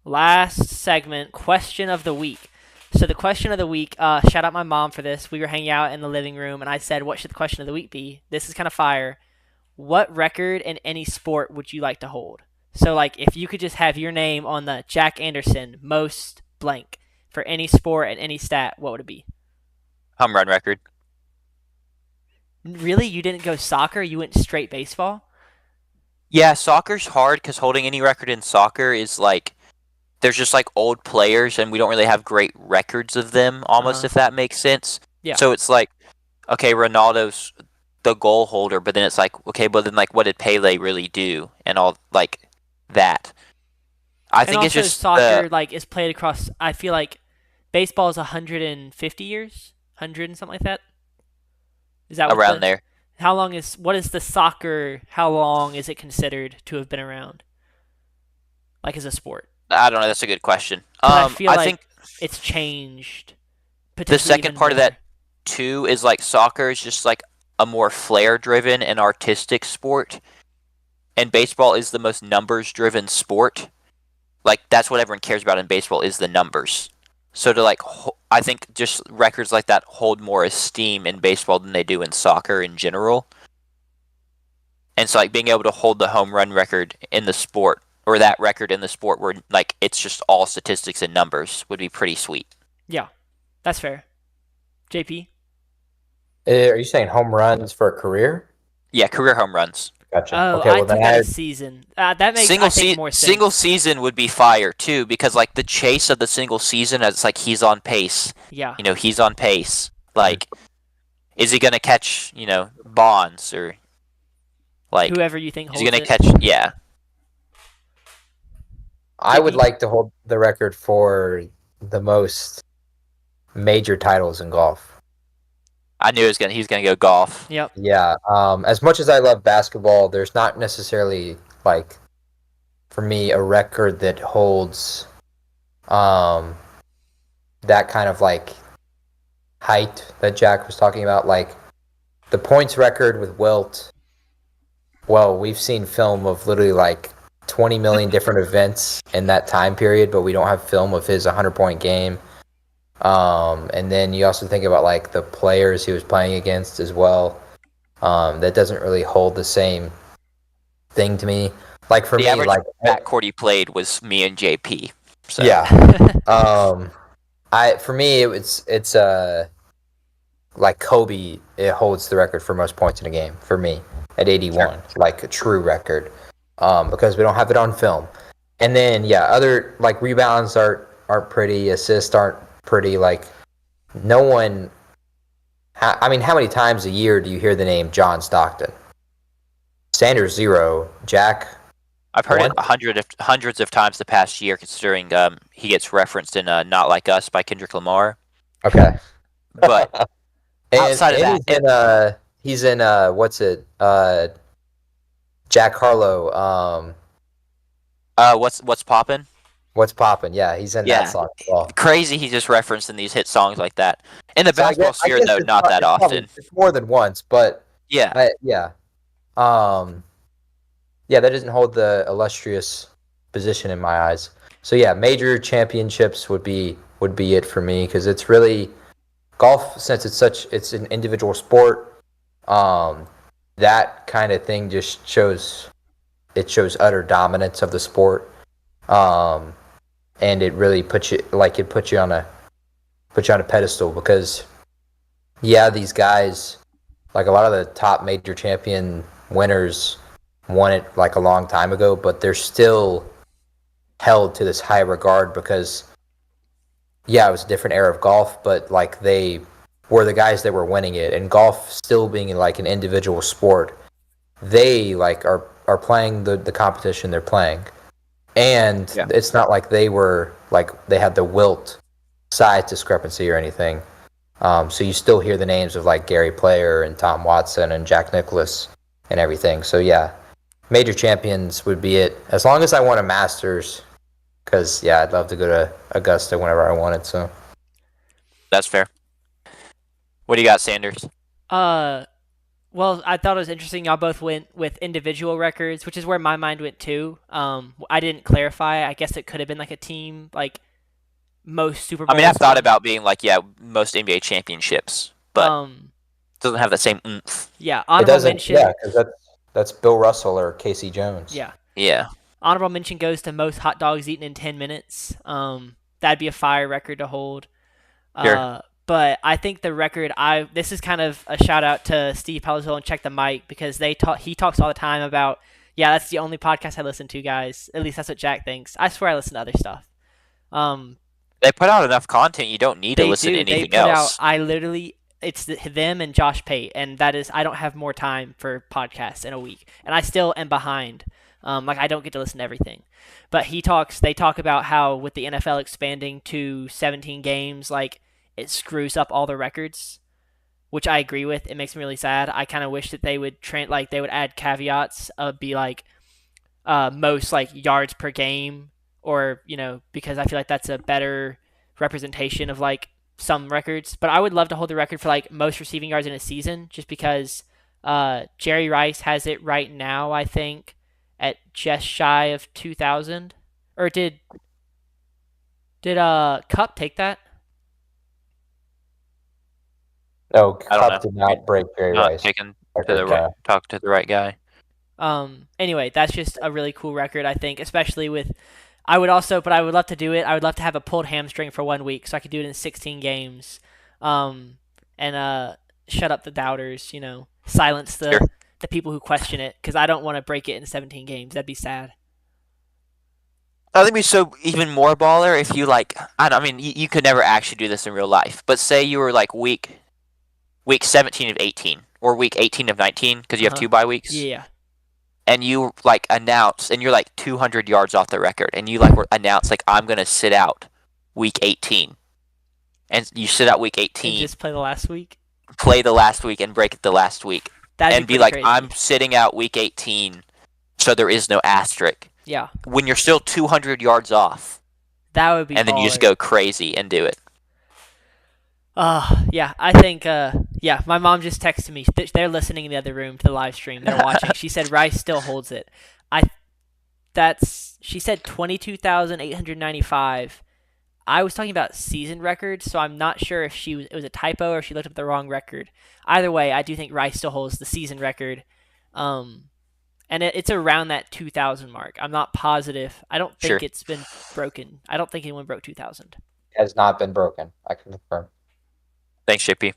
last segment, question of the week. So the question of the week, shout out my mom for this. We were hanging out in the living room, and I said, "What should the question of the week be?" This is kind of fire. What record in any sport would you like to hold? So, like, if you could just have your name on the Jack Anderson most blank for any sport and any stat, what would it be? Home run record. Really, you didn't go soccer? You went straight baseball? Yeah, soccer's hard because holding any record in soccer is like there's just like old players and we don't really have great records of them Uh almost huh. if that makes sense. Yeah. So it's like okay, Ronaldo's the goal holder, but then it's like okay, but then like what did Pele really do and all like that. I And think it's also, just the soccer like is played across. I feel like baseball is 150 years, 100 and something like that. Is that what around the? there. How long is what is the soccer? How long is it considered to have been around? Like as a sport? I don't know, that's a good question. Because I feel I like think it's changed the potentially second even part of more. that too is like soccer is just like a more flair driven and artistic sport and baseball is the most numbers driven sport. Like that's what everyone cares about in baseball is the numbers. So to like I think just records like that hold more esteem in baseball than they do in soccer in general. And so like being able to hold the home run record in the sport or that record in the sport where like it's just all statistics and numbers would be pretty sweet. Yeah, that's fair. JP. Are you saying home runs for a career? Yeah, career home runs. Gotcha. Oh, Okay, I well then took that as season. That makes I think more Single sense. season would be fire too because like the chase of the single season it's like he's on pace. Yeah. You know, he's on pace. Like is he going to catch, Bonds or like Whoever you think is he holds going to it. catch yeah. I would JP. like to hold the record for the most major titles in golf. I knew he's going to go golf. Yep. Yeah. As much as I love basketball, there's not necessarily like for me a record that holds um that kind of like height that Jack was talking about. Like the points record with Wilt. Well, we've seen film of literally like 20 million different events in that time period, but we don't have film of his 100-point game. And then you also think about like the players he was playing against as well. That doesn't really hold the same thing to me. Like for The me, average like backcourt he played was me and JP. So yeah. I for me it's like Kobe. It holds the record for most points in a game for me at 81, sure. like a true record. Because we don't have it on film. And then yeah, other like rebounds aren't pretty, assists aren't pretty. Like no one. I mean, how many times a year do you hear the name John Stockton? Sanders 0, Jack I've heard it 1. hundreds of times the past year considering he gets referenced in Not Like Us by Kendrick Lamar. Okay, But outside of and that, he's in what's it Jack Harlow what's poppin'? what's poppin'? Yeah, he's in that Yeah. song as well. Crazy he just referenced in these hit songs like that. In the So basketball I sphere guess though, not that it's probably often. it's more than once, but Yeah. yeah. Um, yeah, that doesn't hold the illustrious position in my eyes. So yeah, major championships would be it for me because it's really golf since it's an individual sport. Um, that kind of thing just shows utter dominance of the sport. Um, and it really puts you on a pedestal because yeah, these guys like a lot of the top major champion winners won it like a long time ago, but they're still held to this high regard because yeah, it was a different era of golf, but like they were the guys that were winning it, and golf still being like an individual sport, they like are playing the competition they're playing, and Yeah. it's not like they were like they had the wilt size discrepancy or anything. So you still hear the names of like Gary Player and Tom Watson and Jack Nicklaus and everything. So yeah, major champions would be it. As long as I won a Masters, because yeah, I'd love to go to Augusta whenever I wanted. So That's fair. What do you got, Sanders? uh, Well, I thought it was interesting. Y'all both went with individual records, which is where my mind went too. I didn't clarify. I guess it could have been like a team, like most Super I Bowls. mean, I've thought won. about being like, yeah, most NBA championships, but it doesn't have that same oomph. Yeah, It honorable doesn't. mention. Yeah, because that's Bill Russell or Casey Jones. Yeah, Yeah. honorable mention goes to most hot dogs eaten in 10 minutes. That'd be a fire record to hold. Sure. But I think the record, this is kind of a shout out to Steve Palazzolo and Check the Mic, because he talks all the time about, yeah, that's the only podcast I listen to, guys. At least that's what Jack thinks. I swear I listen to other stuff. They put out enough content. You don't need to They listen do. to They anything put out. else. It's them and Josh Pate, and that is, I don't have more time for podcasts in a week, and I still am behind. Like, I don't get to listen to everything, but they talk about how with the NFL expanding to 17 games, like, it screws up all the records, which I agree with. It makes me really sad. I kind of wish that they would they would add caveats of, be like, most like yards per game, or because I feel like that's a better representation of like some records. But I would love to hold the record for like most receiving yards in a season, just because Jerry Rice has it right now, I think, at just shy of 2,000. Or did Cup take that? No, I don't Cup know. did not break Jerry Not Rice. taken to record, the right, talk to the right guy. Anyway, that's just a really cool record, I think, especially with. I would love to do it. I would love to have a pulled hamstring for 1 week, so I could do it in 16 games, and shut up the doubters. Silence Sure. the people who question it, because I don't want to break it in 17 games. That'd be sad. I think it'd be so even more baller if you like. I mean, you could never actually do this in real life, but say you were like week 17 of 18 or week 18 of 19 because you have 2 bye weeks. Yeah. And you like announce, and you're like 200 yards off the record, and you like announce like, I'm gonna sit out week 18, and you sit out week 18, And just play the last week. play the last week, and break it the last week, That'd and be pretty like, crazy. I'm sitting out week 18, so there is no asterisk. Yeah. When you're still 200 yards off, That would be. and then you just baller. go crazy and do it. Yeah, I think, yeah, my mom just texted me. They're listening in the other room to the live stream. They're watching. She said Rice still holds it. She said 22,895. I was talking about season records, so I'm not sure if it was a typo or if she looked up the wrong record. Either way, I do think Rice still holds the season record. And it's around that 2,000 mark. I'm not positive. I don't think it's been broken. I don't think anyone broke 2,000. Has not been broken. I can confirm. Thanks, JP.